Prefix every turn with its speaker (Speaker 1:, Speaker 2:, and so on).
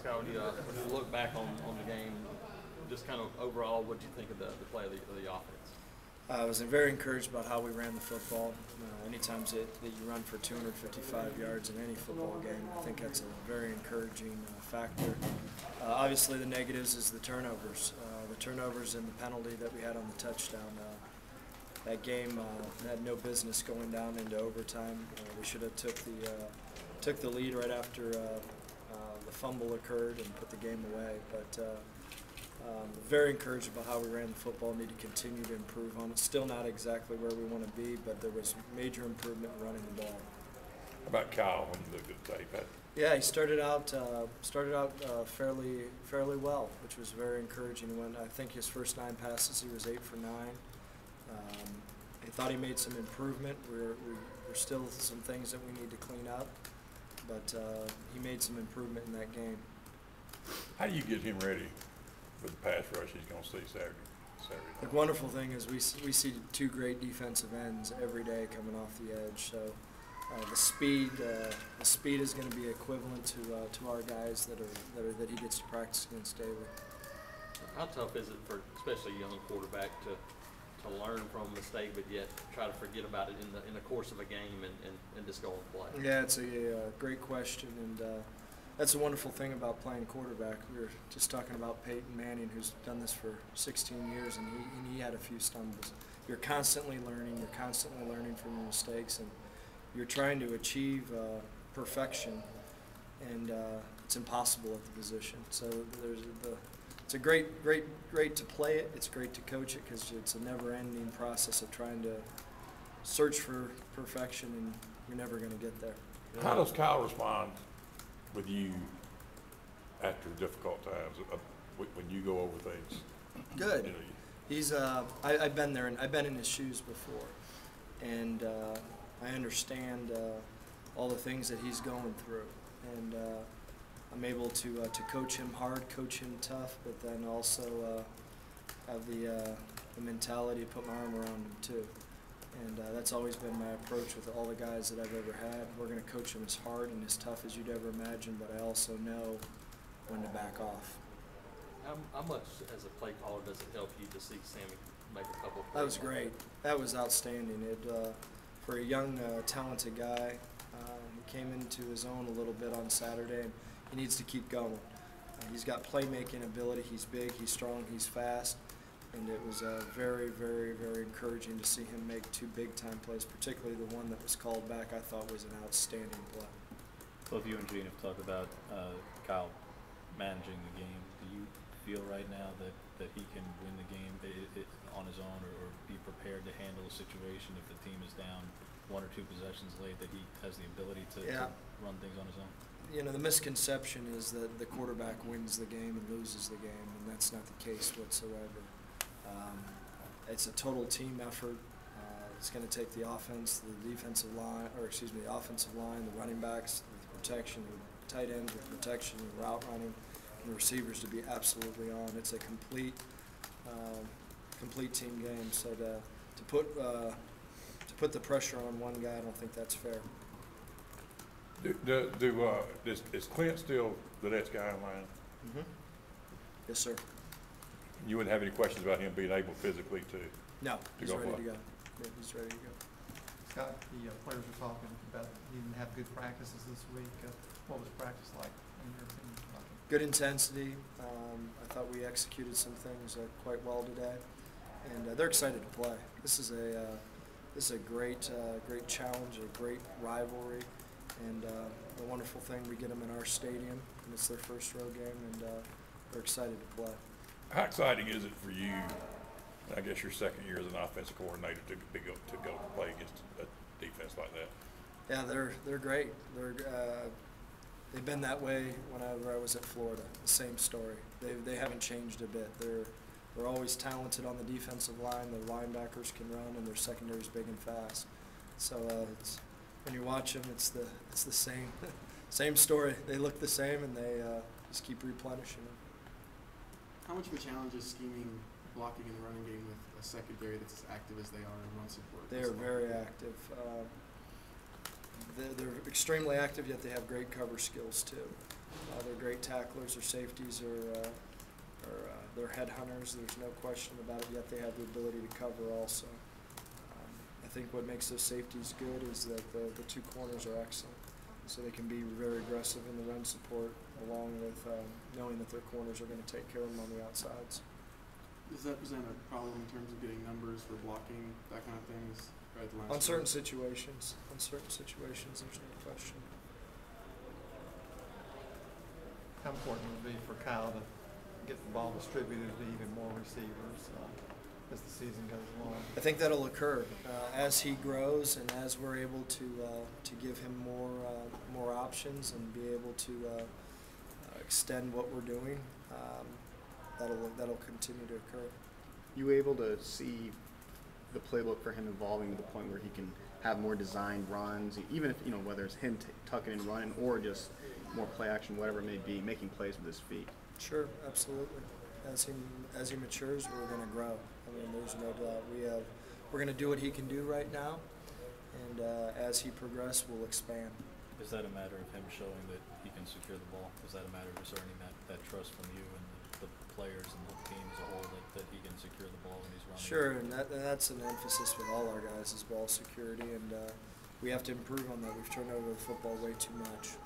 Speaker 1: Scott, when you look back on the game, just kind of overall, what do you think of the play of the offense?
Speaker 2: I was very encouraged about how we ran the football. Anytime that you run for 255 yards in any football game, I think that's a very encouraging factor. Obviously, the negatives is the turnovers. The turnovers and the penalty that we had on the touchdown. That game had no business going down into overtime. We should have took the lead right after the fumble occurred and put the game away. But very encouraged about how we ran the football. Need to continue to improve on it. Still not exactly where we want to be, but there was major improvement in running the ball.
Speaker 3: How about Kyle when you looked at the tape?
Speaker 2: Yeah, he started out fairly well, which was very encouraging. When I think his first 9 passes, he was 8 for 9. I thought he made some improvement. We're still some things that we need to clean up, but he made some improvement in that game.
Speaker 3: How do you get him ready for the pass rush he's going to see Saturday?
Speaker 2: The wonderful thing is we see 2 great defensive ends every day coming off the edge. So the speed is going to be equivalent to our guys that he gets to practice against daily.
Speaker 1: How tough is it for especially a young quarterback to learn from a mistake, but yet try to forget about it in the course of a game and just go and play?
Speaker 2: Yeah, it's a great question, and that's a wonderful thing about playing quarterback. We were just talking about Peyton Manning, who's done this for 16 years, and he had a few stumbles. You're constantly learning. You're constantly learning from your mistakes, and you're trying to achieve perfection, and it's impossible at the position. So it's a great to play it. It's great to coach it because it's a never-ending process of trying to search for perfection, and you're never going to get there.
Speaker 3: How does Kyle respond with you after difficult times when you go over things?
Speaker 2: Good.
Speaker 3: You know,
Speaker 2: He's I've been there, and I've been in his shoes before, and I understand all the things that he's going through, and I'm able to coach him hard, coach him tough, but then also have the mentality to put my arm around him too. And that's always been my approach with all the guys that I've ever had. We're going to coach them as hard and as tough as you'd ever imagine, but I also know when to back off.
Speaker 1: How much, as a play caller, does it help you to see Sammy make a couple of plays?
Speaker 2: That was great. That was outstanding. For a young, talented guy, he came into his own a little bit on Saturday, and he needs to keep going. He's got playmaking ability. He's big, he's strong, he's fast. And it was very, very, very encouraging to see him make 2 big-time plays, particularly the one that was called back. I thought was an outstanding play.
Speaker 4: Both you and Gene have talked about Kyle managing the game. Do you feel right now that he can win the game on his own, or be prepared to handle a situation if the team is down 1 or 2 possessions late, that he has the ability to run things on his own?
Speaker 2: You know, the misconception is that the quarterback wins the game and loses the game, and that's not the case whatsoever. It's a total team effort. It's going to take the offense, the defensive line, the offensive line, the running backs with protection, the tight ends with protection, the route running, and the receivers to be absolutely on. It's a complete team game. So to put the pressure on one guy, I don't think that's fair.
Speaker 3: Is Clint still the next guy in line?
Speaker 2: Mm-hmm. Yes, sir.
Speaker 3: You wouldn't have any questions about him being able physically to
Speaker 2: he's
Speaker 3: go
Speaker 2: ready
Speaker 3: play?
Speaker 2: to go. Yeah, he's ready to go.
Speaker 5: Scott, the players were talking about he didn't have good practices this week. What was practice like in your opinion?
Speaker 2: Good intensity. I thought we executed some things quite well today, and they're excited to play. This is a great challenge, a great rivalry, and a wonderful thing. We get them in our stadium, and it's their first road game, and they're excited to play.
Speaker 3: How exciting is it for you, I guess your second year as an offensive coordinator, to go play against a defense like that?
Speaker 2: Yeah, they're great. They've been that way whenever I was at Florida. The same story. They haven't changed a bit. They're always talented on the defensive line. Their linebackers can run, and their secondary's big and fast. So when you watch them, it's the same story. They look the same, and they just keep replenishing them.
Speaker 6: How much of a challenge is scheming blocking in the running game with a secondary that's as active as they are in run support?
Speaker 2: They are very active. They're extremely active, yet they have great cover skills too. They're great tacklers, their safeties are they're headhunters. There's no question about it. Yet they have the ability to cover also. I think what makes those safeties good is that the two corners are excellent, so they can be very aggressive in the run support, along with knowing that their corners are going to take care of them on the outsides.
Speaker 6: Does that present a problem in terms of getting numbers for blocking, that kind of things? Right, the last
Speaker 2: On certain
Speaker 6: year?
Speaker 2: situations, there's no question.
Speaker 5: How important would it be for Kyle to get the ball distributed to even more receivers as the season goes along?
Speaker 2: I think that'll occur as he grows and as we're able to give him more options and be able to extend what we're doing. That'll continue to occur.
Speaker 7: You able to see the playbook for him evolving to the point where he can have more designed runs, even if, you know, whether it's him tucking and running or just more play action, whatever it may be, making plays with his feet?
Speaker 2: Sure, absolutely. As he matures, we're going to grow. I mean, there's no doubt. We're going to do what he can do right now, and as he progresses, we'll expand.
Speaker 4: Is that a matter of him showing that he can secure the ball? Is that a matter of just earning that trust from you and the players and the team as a whole that he can secure the ball when he's running?
Speaker 2: Sure, and that's an emphasis with all our guys is ball security, and we have to improve on that. We've turned over the football way too much.